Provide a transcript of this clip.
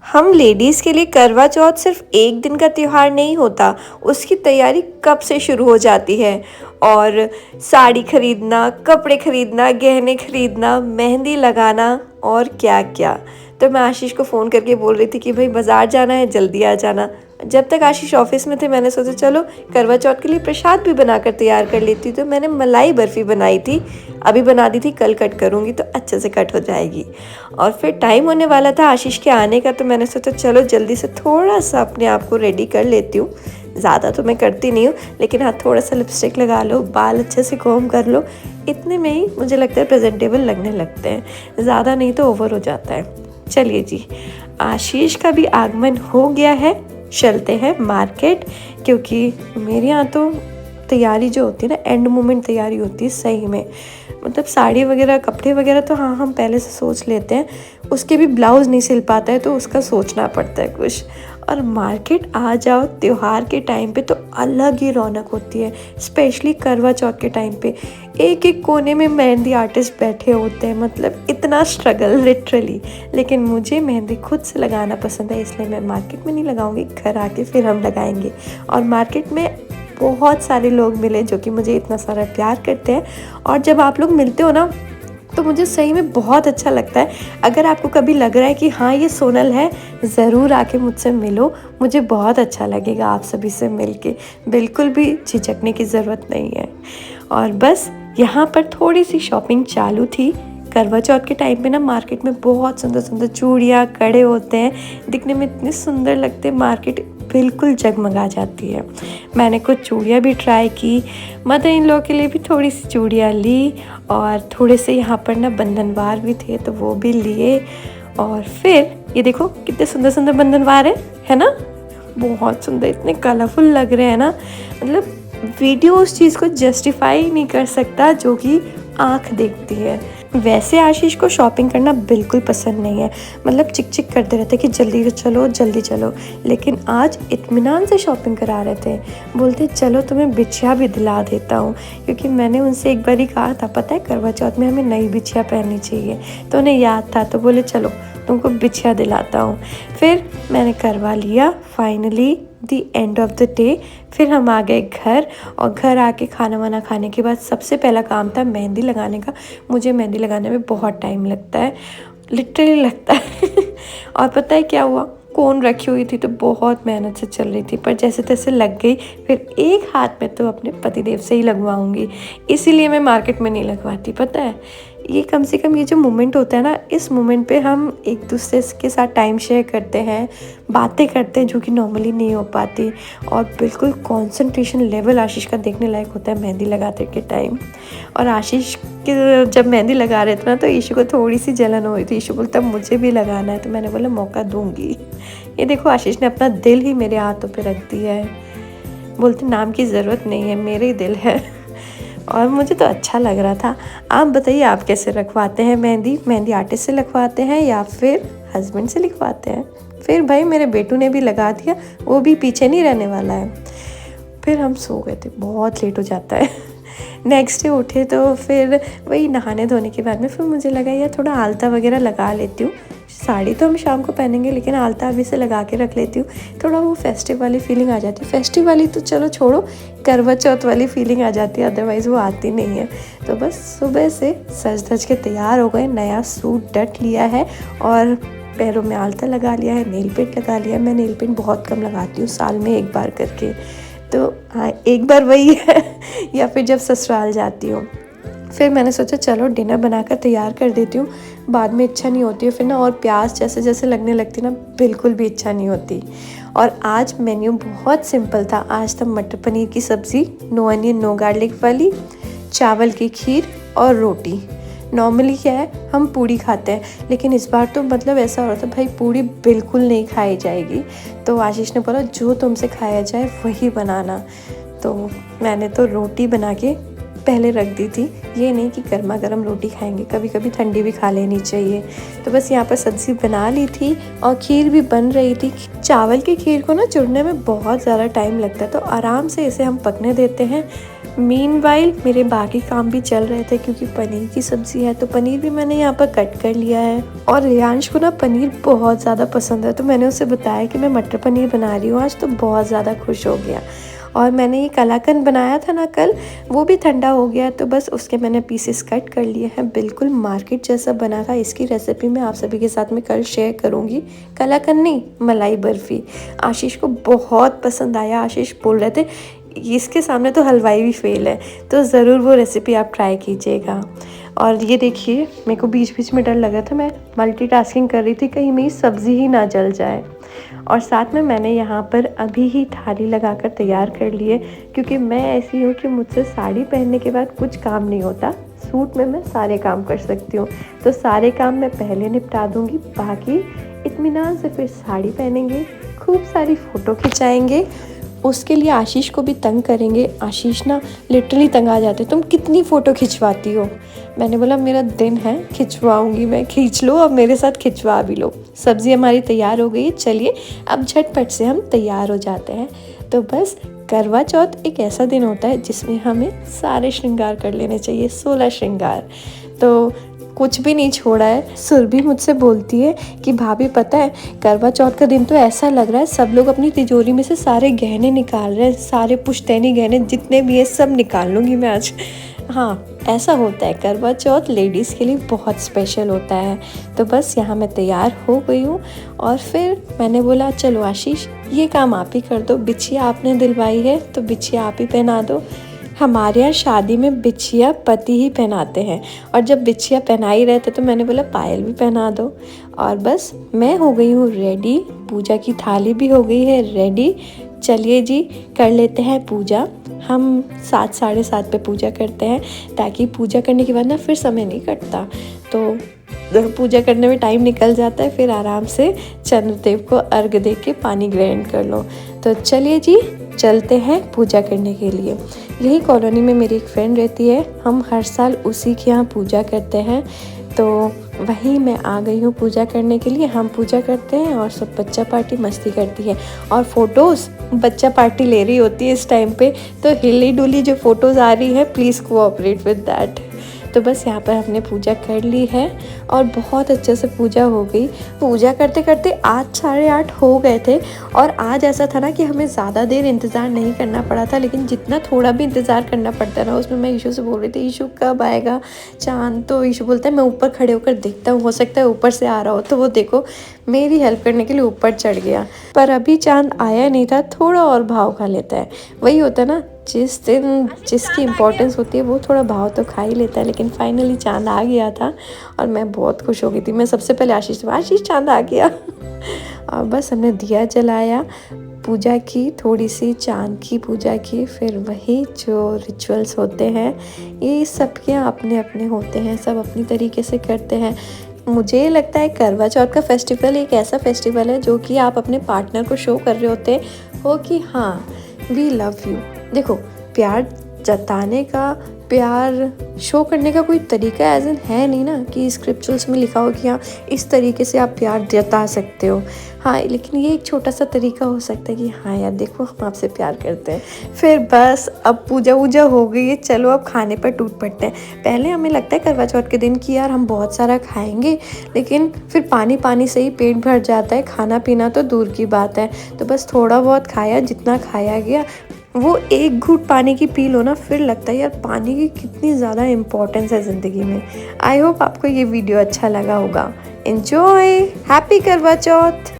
हम लेडीज़ के लिए करवा चौथ सिर्फ एक दिन का त्योहार नहीं होता, उसकी तैयारी कब से शुरू हो जाती है। और साड़ी खरीदना, कपड़े खरीदना, गहने खरीदना, मेहंदी लगाना और क्या-क्या। तो मैं आशीष को फ़ोन करके बोल रही थी कि भाई बाज़ार जाना है, जल्दी आ जाना। जब तक आशीष ऑफ़िस में थे मैंने सोचा चलो करवा चौथ के लिए प्रसाद भी बनाकर तैयार कर लेती हूँ। तो मैंने मलाई बर्फ़ी बनाई थी, अभी बना दी थी, कल कट करूँगी तो अच्छे से कट हो जाएगी। और फिर टाइम होने वाला था आशीष के आने का, तो मैंने सोचा चलो जल्दी से थोड़ा सा अपने आप को रेडी कर लेती हूँ। ज़्यादा तो मैं करती नहीं हूँ, लेकिन हाँ थोड़ा सा लिपस्टिक लगा लो, बाल अच्छे से कॉम्ब कर लो, इतने में ही मुझे लगता है प्रेजेंटेबल लगने लगते हैं। ज़्यादा नहीं तो ओवर हो जाता है। चलिए जी, आशीष का भी आगमन हो गया है, चलते हैं मार्केट, क्योंकि मेरे यहाँ तो तैयारी जो होती है ना, एंड मोमेंट तैयारी होती है सही में। मतलब साड़ी वगैरह, कपड़े वगैरह तो हाँ हम पहले से सोच लेते हैं, उसके भी ब्लाउज़ नहीं सिल पाता है तो उसका सोचना पड़ता है कुछ। और मार्केट आ जाओ त्योहार के टाइम पे तो अलग ही रौनक होती है, स्पेशली करवा चौथ के टाइम पे। एक एक कोने में मेहंदी आर्टिस्ट बैठे होते हैं, मतलब इतना स्ट्रगल लिटरली। लेकिन मुझे मेहंदी खुद से लगाना पसंद है, इसलिए मैं मार्केट में नहीं लगाऊंगी, घर आके फिर हम लगाएंगे। और मार्केट में बहुत सारे लोग मिले जो कि मुझे इतना सारा प्यार करते हैं, और जब आप लोग मिलते हो ना तो मुझे सही में बहुत अच्छा लगता है। अगर आपको कभी लग रहा है कि हाँ ये सोनल है, ज़रूर आके मुझसे मिलो, मुझे बहुत अच्छा लगेगा आप सभी से मिलके। बिल्कुल भी झिझकने की ज़रूरत नहीं है। और बस यहाँ पर थोड़ी सी शॉपिंग चालू थी। करवा चौथ के टाइम पे ना मार्केट में बहुत सुंदर सुंदर चूड़ियाँ, कड़े होते हैं, दिखने में इतने सुंदर लगते हैं, मार्केट बिल्कुल जगमगा जाती है। मैंने कुछ चूड़ियाँ भी ट्राई की, मदर इन लॉ के लिए भी थोड़ी सी चूड़ियाँ ली, और थोड़े से यहाँ पर ना बंधनवार भी थे तो वो भी लिए। और फिर ये देखो कितने सुंदर सुंदर बंधनवार है ना, बहुत सुंदर, इतने कलरफुल लग रहे हैं ना, मतलब वीडियो उस चीज़ को जस्टिफाई नहीं कर सकता जो कि आँख देखती है। वैसे आशीष को शॉपिंग करना बिल्कुल पसंद नहीं है, मतलब चिक चिक करते रहते कि जल्दी चलो जल्दी चलो। लेकिन आज इत्मीनान से शॉपिंग करा रहे थे, बोलते चलो तुम्हें बिछिया भी दिला देता हूँ, क्योंकि मैंने उनसे एक बार ही कहा था पता है करवा चौथ में हमें नई बिछिया पहननी चाहिए, तो उन्हें याद था, तो बोले चलो तुमको बिछिया दिलाता हूँ। फिर मैंने करवा लिया finally the end of the day. फिर हम आ गए घर, और घर आके खाना वाना खाने के बाद सबसे पहला काम था मेहंदी लगाने का। मुझे मेहंदी लगाने में बहुत टाइम लगता है, लिटरली लगता है। और पता है क्या हुआ, कोन रखी हुई थी तो बहुत मेहनत से चल रही थी, पर जैसे तैसे लग गई। फिर एक हाथ में तो अपने पतिदेव से ही लगवाऊंगी, इसीलिए मैं मार्केट में नहीं लगवाती। पता है ये कम से कम ये जो मोमेंट होता है ना, इस मोमेंट पे हम एक दूसरे के साथ टाइम शेयर करते हैं, बातें करते हैं जो कि नॉर्मली नहीं हो पाती। और बिल्कुल कंसंट्रेशन लेवल आशीष का देखने लायक होता है मेहंदी लगाते के टाइम। और आशीष के जब मेहंदी लगा रहे थे ना तो ईशु को थोड़ी सी जलन हो रही थी, ईशु बोलता मुझे भी लगाना है, तो मैंने बोला मौका दूंगी। ये देखो आशीष ने अपना दिल ही मेरे हाथों पे रख दिया है, बोलते नाम की ज़रूरत नहीं है, मेरे ही दिल है। और मुझे तो अच्छा लग रहा था। आप बताइए आप कैसे रखवाते हैं मेहंदी? मेहंदी आर्टिस्ट से लगवाते हैं या फिर हस्बैंड से लिखवाते हैं? फिर भाई मेरे बेटू ने भी लगा दिया, वो भी पीछे नहीं रहने वाला है। फिर हम सो गए थे, बहुत लेट हो जाता है। नेक्स्ट डे उठे तो फिर वही नहाने धोने के बाद में फिर मुझे लगा यार थोड़ा आलता वगैरह लगा लेती हूँ। साड़ी तो हम शाम को पहनेंगे, लेकिन आलता अभी से लगा के रख लेती हूँ, थोड़ा वो फेस्टिव वाली फीलिंग आ जाती है। फेस्टिव वाली तो चलो छोड़ो, करवा चौथ वाली फीलिंग आ जाती है, अदरवाइज़ वो आती नहीं है। तो बस सुबह से सज धज के तैयार हो गए, नया सूट डट लिया है और पैरों में आलता लगा लिया है, नेल पेंट लगा लिया। मैं नेल पेंट बहुत कम लगाती हूँ, साल में एक बार करके, तो हाँ एक बार वही है या फिर जब ससुराल जाती हूँ। फिर मैंने सोचा चलो डिनर बनाकर तैयार कर देती हूँ, बाद में इच्छा नहीं होती है फिर ना, और प्याज जैसे जैसे लगने लगती ना बिल्कुल भी इच्छा नहीं होती। और आज मेन्यू बहुत सिंपल था। आज था मटर पनीर की सब्ज़ी, नो अनियन नो गार्लिक वाली, चावल की खीर और रोटी। नॉर्मली क्या है हम पूड़ी खाते हैं, लेकिन इस बार तो मतलब ऐसा हो रहा था भाई पूड़ी बिल्कुल नहीं खाई जाएगी। तो आशीष ने बोला जो तुमसे खाया जाए वही बनाना। तो मैंने तो रोटी बना के पहले रख दी थी, ये नहीं कि गर्मा गर्म रोटी खाएंगे, कभी कभी ठंडी भी खा लेनी चाहिए। तो बस यहाँ पर सब्ज़ी बना ली थी और खीर भी बन रही थी। चावल की खीर को ना चुरने में बहुत ज़्यादा टाइम लगता है, तो आराम से इसे हम पकने देते हैं। मीनवाइल मेरे बाकी काम भी चल रहे थे क्योंकि पनीर की सब्ज़ी है तो पनीर भी मैंने यहाँ पर कट कर लिया है। और रियांश को ना पनीर बहुत ज़्यादा पसंद है तो मैंने उसे बताया कि मैं मटर पनीर बना रही हूँ आज, तो बहुत ज़्यादा खुश हो गया। और मैंने ये कलाकंद बनाया था ना कल, वो भी ठंडा हो गया तो बस उसके मैंने पीसेस कट कर लिए हैं। बिल्कुल मार्केट जैसा बना था। इसकी रेसिपी मैं आप सभी के साथ में कल शेयर करूँगी। कलाकंद नहीं, मलाई बर्फ़ी। आशीष को बहुत पसंद आया। आशीष बोल रहे थे इसके सामने तो हलवाई भी फेल है, तो ज़रूर वो रेसिपी आप ट्राई कीजिएगा। और ये देखिए, मेरे को बीच बीच में डर लगा था, मैं मल्टीटास्किंग कर रही थी कहीं मेरी सब्ज़ी ही ना जल जाए। और साथ में मैंने यहाँ पर अभी ही थाली लगाकर तैयार कर लिए क्योंकि मैं ऐसी हूँ कि मुझसे साड़ी पहनने के बाद कुछ काम नहीं होता। सूट में मैं सारे काम कर सकती हूँ, तो सारे काम मैं पहले निपटा दूँगी, बाकी इत्मीनान से फिर साड़ी पहनेंगे, खूब सारी फ़ोटो खिंचाएँगे। उसके लिए आशीष को भी तंग करेंगे। आशीष ना लिटरली तंग आ जाते, तुम कितनी फ़ोटो खिंचवाती हो। मैंने बोला मेरा दिन है, खिंचवाऊँगी मैं, खींच लो अब मेरे साथ, खिंचवा भी लो। सब्ज़ी हमारी तैयार हो गई है, चलिए अब झटपट से हम तैयार हो जाते हैं। तो बस करवा चौथ एक ऐसा दिन होता है जिसमें हमें सारे श्रृंगार कर लेने चाहिए, 16 श्रृंगार। तो कुछ भी नहीं छोड़ा है। सुरभि मुझसे बोलती है कि भाभी पता है करवा चौथ का दिन तो ऐसा लग रहा है सब लोग अपनी तिजोरी में से सारे गहने निकाल रहे हैं, सारे पुश्तैनी गहने जितने भी हैं सब निकाल लूँगी मैं आज। हाँ, ऐसा होता है, करवा चौथ लेडीज़ के लिए बहुत स्पेशल होता है। तो बस यहाँ मैं तैयार हो गई हूँ और फिर मैंने बोला चलो आशीष ये काम आप ही कर दो, बिछिया आपने दिलवाई है तो बिछिया आप ही पहना दो। हमारे यहाँ शादी में बिछिया पति ही पहनाते हैं और जब बिछिया पहना ही रहे थे तो मैंने बोला पायल भी पहना दो। और बस मैं हो गई हूँ रेडी, पूजा की थाली भी हो गई है रेडी। चलिए जी कर लेते हैं पूजा। हम 7 साढ़े 7 पे पूजा करते हैं ताकि पूजा करने के बाद ना फिर समय नहीं कटता, तो पूजा करने में टाइम निकल जाता है, फिर आराम से चंद्रदेव को अर्घ दे के पानी ग्रहण कर लो। तो चलिए जी चलते हैं पूजा करने के लिए। यही कॉलोनी में मेरी एक फ्रेंड रहती है, हम हर साल उसी के यहाँ पूजा करते हैं, तो वहीं मैं आ गई हूँ पूजा करने के लिए। हम पूजा करते हैं और सब बच्चा पार्टी मस्ती करती है और फ़ोटोज़ बच्चा पार्टी ले रही होती है इस टाइम पे, तो हिली डुली जो फ़ोटोज़ आ रही है प्लीज़ कोऑपरेट विद दैट। तो बस यहाँ पर हमने पूजा कर ली है और बहुत अच्छे से पूजा हो गई। पूजा करते करते 8 साढ़े 8 हो गए थे और आज ऐसा था ना कि हमें ज़्यादा देर इंतज़ार नहीं करना पड़ा था, लेकिन जितना थोड़ा भी इंतज़ार करना पड़ता है ना उसमें मैं ईशू से बोल रही थी ईशू कब आएगा चाँद, तो ईशू बोलता है मैं ऊपर खड़े होकर देखता हूँ, हो सकता है ऊपर से आ रहा हो। तो वो देखो मेरी हेल्प करने के लिए ऊपर चढ़ गया, पर अभी चाँद आया नहीं था, थोड़ा और भाव खा लेता है। वही होता है ना, जिस दिन जिसकी इम्पोर्टेंस होती है वो थोड़ा भाव तो खा ही लेता है। लेकिन फाइनली चाँद आ गया था और मैं बहुत खुश हो गई थी। मैं सबसे पहले आशीष चाँद आ गया और बस हमने दिया जलाया, पूजा की, थोड़ी सी चाँद की पूजा की, फिर वही जो रिचुअल्स होते हैं ये सबके अपने अपने होते हैं, सब अपनी तरीके से करते हैं। मुझे लगता है करवा चौथ का फेस्टिवल एक ऐसा फेस्टिवल है जो कि आप अपने पार्टनर को शो कर रहे होते हो कि हाँ वी लव यू। देखो प्यार जताने का, प्यार शो करने का कोई तरीका एज इन है नहीं ना कि स्क्रिप्चुअल्स में लिखा हो कि हाँ इस तरीके से आप प्यार जता सकते हो। हाँ, लेकिन ये एक छोटा सा तरीका हो सकता है कि हाँ यार देखो हम आपसे प्यार करते हैं। फिर बस अब पूजा वूजा हो गई है, चलो अब खाने पर टूट पड़ते हैं। पहले हमें लगता है करवा चौथ के दिन कि यार हम बहुत सारा खाएंगे, लेकिन फिर पानी पानी से ही पेट भर जाता है, खाना पीना तो दूर की बात है। तो बस थोड़ा बहुत खाया, जितना खाया गया। वो एक घूंट पानी की पी लो ना, फिर लगता है यार पानी की कितनी ज़्यादा इम्पोर्टेंस है ज़िंदगी में। आई होप आपको ये वीडियो अच्छा लगा होगा। एंजॉय, हैप्पी करवा चौथ।